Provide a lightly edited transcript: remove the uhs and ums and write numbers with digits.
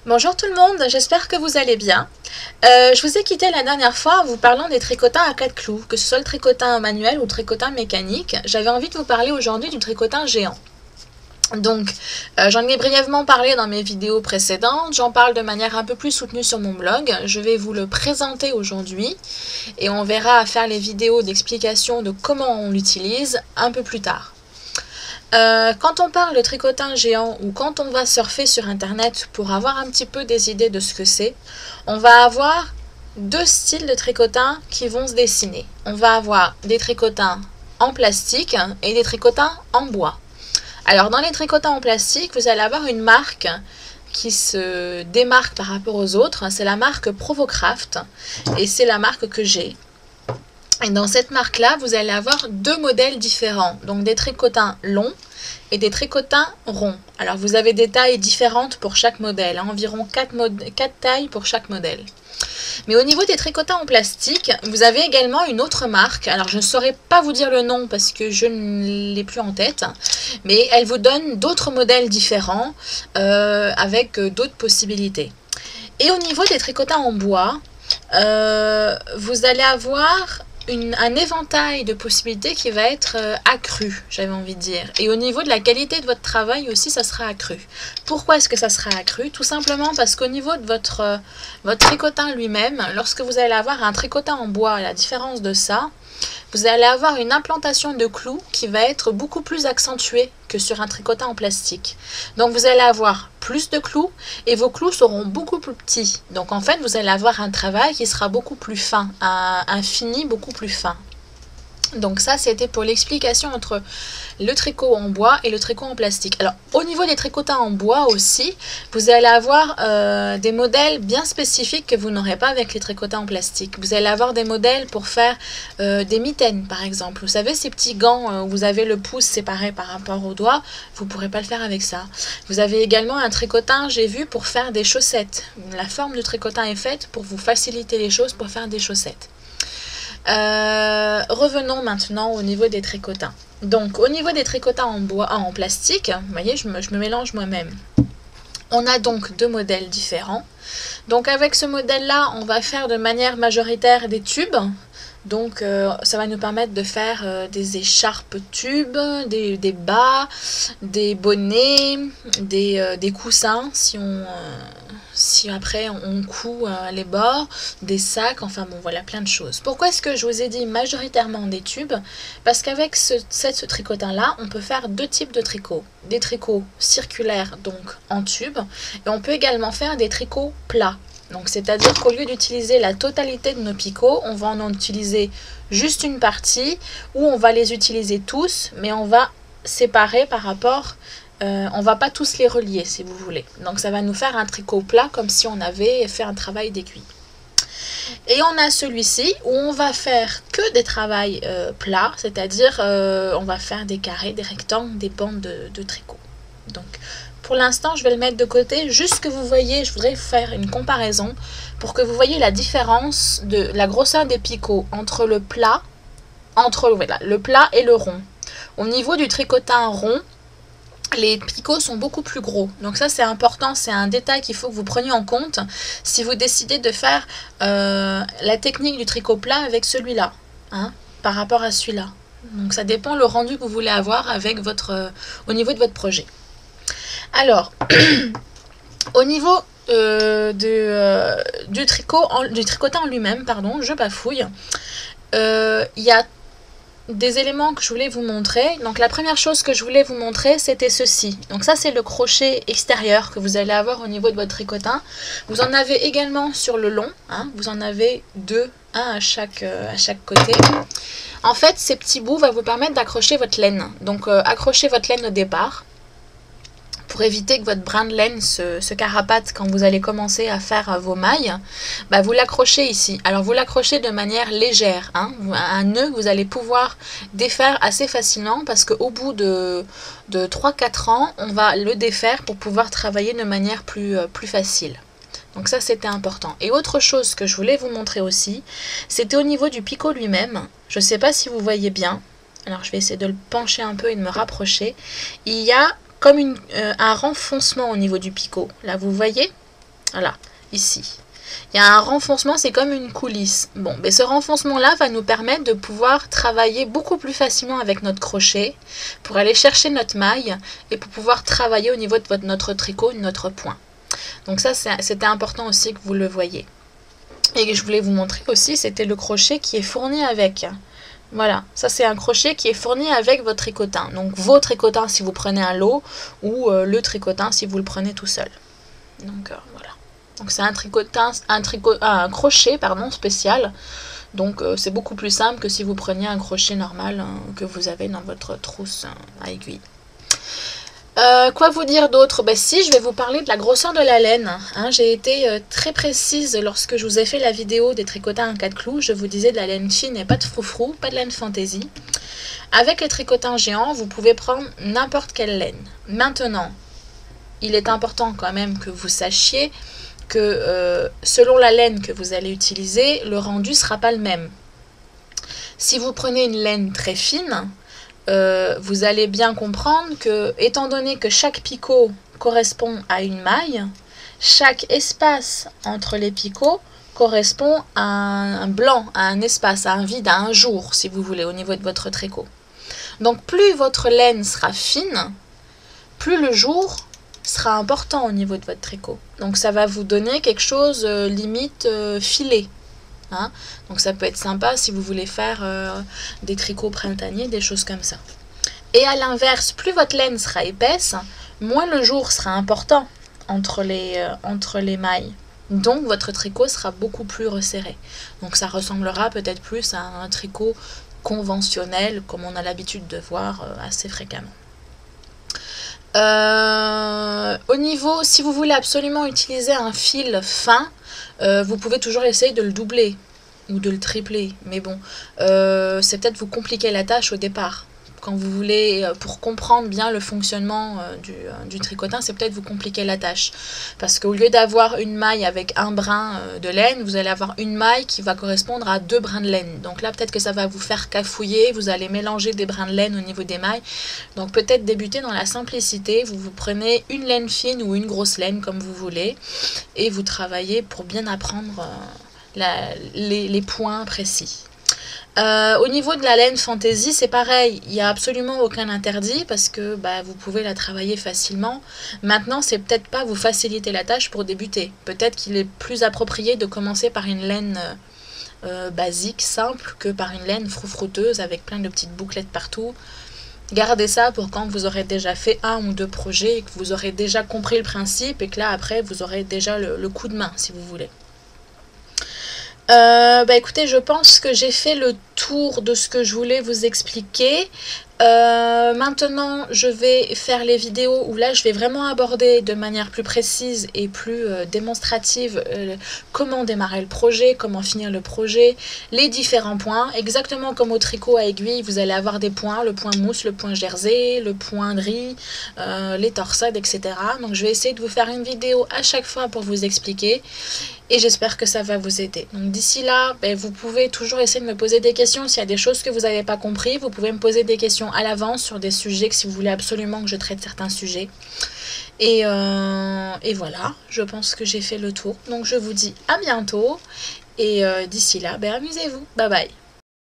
Bonjour tout le monde, j'espère que vous allez bien. Je vous ai quitté la dernière fois en vous parlant des tricotins à 4 clous, que ce soit le tricotin manuel ou le tricotin mécanique. J'avais envie de vous parler aujourd'hui du tricotin géant. Donc, j'en ai brièvement parlé dans mes vidéos précédentes, j'en parle de manière un peu plus soutenue sur mon blog. Je vais vous le présenter aujourd'hui et on verra faire les vidéos d'explication de comment on l'utilise un peu plus tard. Quand on parle de tricotin géant ou quand on va surfer sur internet pour avoir un petit peu des idées de ce que c'est, on va avoir deux styles de tricotin qui vont se dessiner. On va avoir des tricotins en plastique et des tricotins en bois. Alors dans les tricotins en plastique, vous allez avoir une marque qui se démarque par rapport aux autres, c'est la marque Provocraft et c'est la marque que j'ai. Et dans cette marque-là, vous allez avoir deux modèles différents, donc des tricotins longs et des tricotins ronds. Alors vous avez des tailles différentes pour chaque modèle, environ 4 tailles pour chaque modèle. Mais au niveau des tricotins en plastique, vous avez également une autre marque. Alors je ne saurais pas vous dire le nom parce que je ne l'ai plus en tête, mais elle vous donne d'autres modèles différents avec d'autres possibilités. Et au niveau des tricotins en bois, vous allez avoir un éventail de possibilités qui va être accru, j'avais envie de dire. Et au niveau de la qualité de votre travail aussi, ça sera accru. Pourquoi est-ce que ça sera accru? Tout simplement parce qu'au niveau de votre tricotin lui-même, lorsque vous allez avoir un tricotin en bois, à la différence de ça, vous allez avoir une implantation de clous qui va être beaucoup plus accentuée que sur un tricotin en plastique. Donc vous allez avoir plus de clous et vos clous seront beaucoup plus petits. Donc en fait vous allez avoir un travail qui sera beaucoup plus fin, un fini beaucoup plus fin. Donc ça c'était pour l'explication entre le tricot en bois et le tricot en plastique. Alors au niveau des tricotins en bois aussi, vous allez avoir des modèles bien spécifiques que vous n'aurez pas avec les tricotins en plastique. Vous allez avoir des modèles pour faire des mitaines par exemple. Vous savez ces petits gants où vous avez le pouce séparé par rapport au doigt, vous ne pourrez pas le faire avec ça. Vous avez également un tricotin, j'ai vu, pour faire des chaussettes. La forme du tricotin est faite pour vous faciliter les choses pour faire des chaussettes. Revenons maintenant au niveau des tricotins. Donc au niveau des tricotins en bois, en plastique, vous voyez, je me mélange moi-même. On a donc deux modèles différents. Donc avec ce modèle-là, on va faire de manière majoritaire des tubes. Donc ça va nous permettre de faire des écharpes tubes, des bas, des bonnets, des coussins si après on coud les bords, des sacs, enfin bon voilà plein de choses. Pourquoi est-ce que je vous ai dit majoritairement des tubes? Parce qu'avec ce tricotin là, on peut faire deux types de tricots. Des tricots circulaires donc en tube et on peut également faire des tricots plats. Donc c'est-à-dire qu'au lieu d'utiliser la totalité de nos picots, on va en utiliser juste une partie ou on va les utiliser tous, mais on va séparer par rapport, on va pas tous les relier si vous voulez. Donc ça va nous faire un tricot plat comme si on avait fait un travail d'aiguille. Et on a celui-ci où on va faire que des travails plats, c'est-à-dire on va faire des carrés, des rectangles, des bandes de tricot. Donc pour l'instant, je vais le mettre de côté, juste que vous voyez, je voudrais faire une comparaison pour que vous voyez la différence de la grosseur des picots entre le plat, le plat et le rond. Au niveau du tricotin rond, les picots sont beaucoup plus gros. Donc ça c'est important, c'est un détail qu'il faut que vous preniez en compte si vous décidez de faire la technique du tricot plat avec celui-là, hein, par rapport à celui-là. Donc ça dépend le rendu que vous voulez avoir avec au niveau de votre projet. Alors, au niveau du tricotin en lui-même, pardon, je bafouille, il y a des éléments que je voulais vous montrer. Donc la première chose que je voulais vous montrer, c'était ceci. Donc ça c'est le crochet extérieur que vous allez avoir au niveau de votre tricotin. Vous en avez également sur le long, hein, vous en avez deux, un à chaque côté. En fait, ces petits bouts vont vous permettre d'accrocher votre laine. Donc accrochez votre laine au départ, pour éviter que votre brin de laine se carapate quand vous allez commencer à faire vos mailles, bah vous l'accrochez ici. Alors vous l'accrochez de manière légère, hein, un nœud que vous allez pouvoir défaire assez facilement parce qu'au bout de 3-4 ans, on va le défaire pour pouvoir travailler de manière plus facile. Donc ça c'était important. Et autre chose que je voulais vous montrer aussi, c'était au niveau du picot lui-même. Je ne sais pas si vous voyez bien, alors je vais essayer de le pencher un peu et de me rapprocher. Il y a comme un renfoncement au niveau du picot. Là, vous voyez? Voilà, ici. Il y a un renfoncement, c'est comme une coulisse. Bon, mais ce renfoncement-là va nous permettre de pouvoir travailler beaucoup plus facilement avec notre crochet pour aller chercher notre maille et pour pouvoir travailler au niveau de notre tricot, notre point. Donc ça, c'était important aussi que vous le voyez. Et je voulais vous montrer aussi, c'était le crochet qui est fourni avec. Voilà, ça c'est un crochet qui est fourni avec votre tricotin. Donc vos tricotins si vous prenez un lot ou le tricotin si vous le prenez tout seul. Donc voilà. Donc c'est un crochet pardon, spécial. Donc c'est beaucoup plus simple que si vous preniez un crochet normal que vous avez dans votre trousse à aiguille. Quoi vous dire d'autre? Ben si, je vais vous parler de la grosseur de la laine. Hein, j'ai été très précise lorsque je vous ai fait la vidéo des tricotins à 4 clous. Je vous disais de la laine fine et pas de froufrou, pas de laine fantaisie. Avec les tricotins géants, vous pouvez prendre n'importe quelle laine. Maintenant, il est important quand même que vous sachiez que selon la laine que vous allez utiliser, le rendu ne sera pas le même. Si vous prenez une laine très fine, vous allez bien comprendre que, étant donné que chaque picot correspond à une maille, chaque espace entre les picots correspond à un blanc, à un espace, à un vide, à un jour, si vous voulez, au niveau de votre tricot. Donc plus votre laine sera fine, plus le jour sera important au niveau de votre tricot. Donc ça va vous donner quelque chose limite filé. Hein, donc ça peut être sympa si vous voulez faire des tricots printaniers, des choses comme ça. Et à l'inverse, plus votre laine sera épaisse, moins le jour sera important entre les mailles. Donc votre tricot sera beaucoup plus resserré. Donc ça ressemblera peut-être plus à un tricot conventionnel comme on a l'habitude de voir assez fréquemment. Au niveau, si vous voulez absolument utiliser un fil fin, vous pouvez toujours essayer de le doubler ou de le tripler, mais bon, c'est peut-être vous compliquer la tâche au départ. Quand vous voulez, pour comprendre bien le fonctionnement du tricotin, c'est peut-être vous compliquer la tâche. Parce qu'au lieu d'avoir une maille avec un brin de laine, vous allez avoir une maille qui va correspondre à 2 brins de laine. Donc là, peut-être que ça va vous faire cafouiller, vous allez mélanger des brins de laine au niveau des mailles. Donc peut-être débuter dans la simplicité, vous prenez une laine fine ou une grosse laine, comme vous voulez, et vous travaillez pour bien apprendre les points précis. Au niveau de la laine fantaisie, c'est pareil, il n'y a absolument aucun interdit parce que vous pouvez la travailler facilement. Maintenant, c'est peut-être pas vous faciliter la tâche pour débuter. Peut-être qu'il est plus approprié de commencer par une laine basique, simple, que par une laine froufrouteuse avec plein de petites bouclettes partout. Gardez ça pour quand vous aurez déjà fait 1 ou 2 projets et que vous aurez déjà compris le principe et que là, après, vous aurez déjà le coup de main, si vous voulez. Écoutez, je pense que j'ai fait le tour de ce que je voulais vous expliquer. Maintenant, je vais faire les vidéos où là, je vais vraiment aborder de manière plus précise et plus démonstrative comment démarrer le projet, comment finir le projet, les différents points. Exactement comme au tricot à aiguille, vous allez avoir des points, le point mousse, le point jersey, le point de riz, les torsades, etc. Donc, je vais essayer de vous faire une vidéo à chaque fois pour vous expliquer. Et j'espère que ça va vous aider. Donc d'ici là, vous pouvez toujours essayer de me poser des questions. S'il y a des choses que vous n'avez pas compris, vous pouvez me poser des questions à l'avance sur des sujets que si vous voulez absolument que je traite certains sujets. Et voilà, je pense que j'ai fait le tour. Donc je vous dis à bientôt. Et d'ici là, amusez-vous. Bye bye.